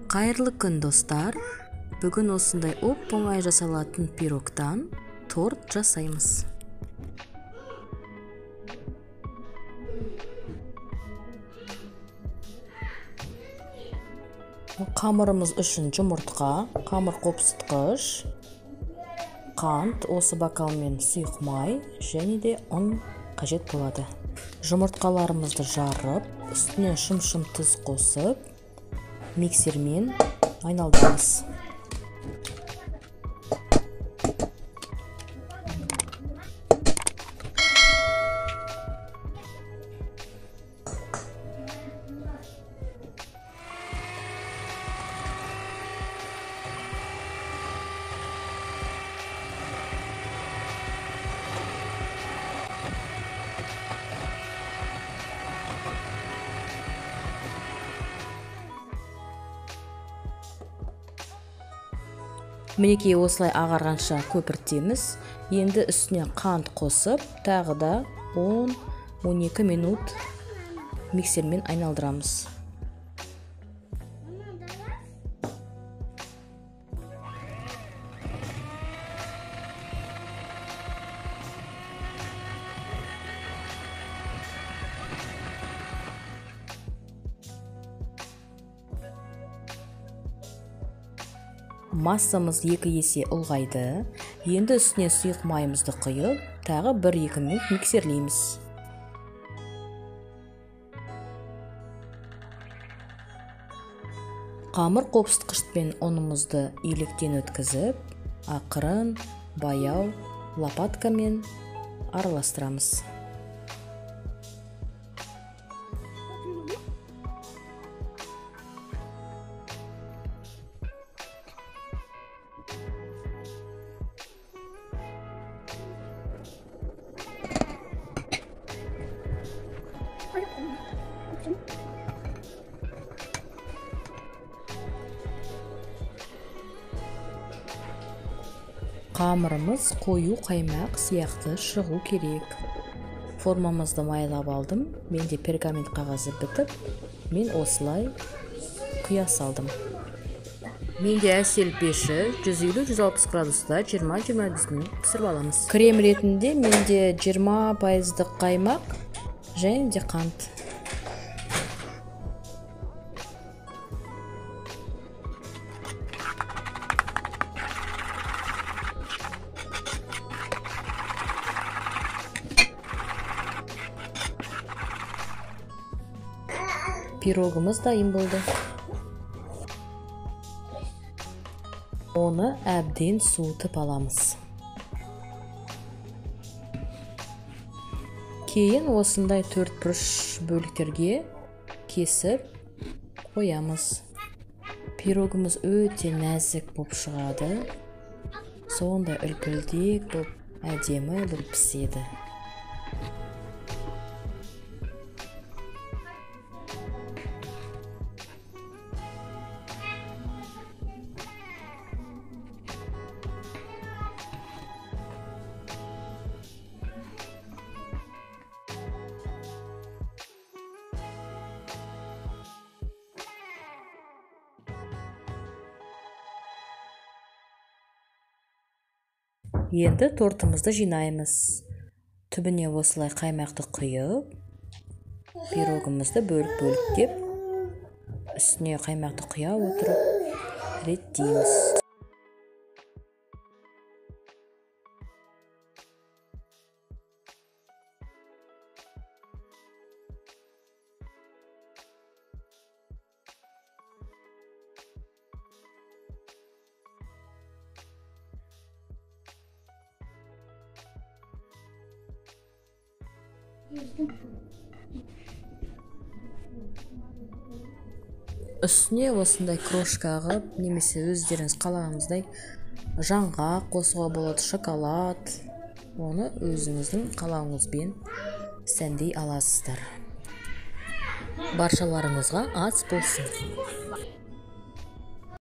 Қайырлы күн достар. Бүгін осындай оп-оңай жасалатын пирогтан торт жасаймыз. Қамырымыз үшін жұмыртқа, қамыр қопсытқыш, қант, осы бокалмен сұйық май және де ұн қажет болады. Жұмыртқаларымызды жарып, үстіне шым-шым тұз қосып, миксермен айналдырамыз. Мінекей осылай ағарғанша көпіртеміз. Енді үстіне қант қосып, тағы да 10-12 минут миксермен айналдырамыз. Массамыз 2 есе ұлғайды. Енді үстіне сұйық майымызды құйып, тағы 1-2 минут миксерлейміз. Қамыр қопсытқышпен ұнымызды иліктен өткізіп, ақырын, баяу, лопаткамен араластырамыз. Қамырымыз қою қаймақ сияқты шығу керек. Формамызды майлап алдым. Менде пергамент қағазы бітіп, мен осылай құя салдым. Менде әсел пеші 150-160 градуста 20-25 минут пісіріп аламыз. Крем ретінде менде 20% қаймақ және де қант. Пирогымыз дайын болды. Оны әбден суытып аламыз. Кейін осындай 4-3 бөліктерге кесіп қоямыз. Пирогымыз өте нәзік болып шығады. Сонда үлпілдек болып, әдемі болып піседі. Енді тортымызды жинаймыз. Түбіне осылай қаймақты құйып, пирогымызды бөлік-бөліктеп, үстіне қаймақты құя отырып реттейміз. Үстіне осындай крошка ағып, немесе өздеріңіз қалағаныңыздай жаңғақ қосуға болады, шоколад. Оны өзіңіздің қалауыңызбен сәндей аласыздар. Баршаларыңызға ас болсын.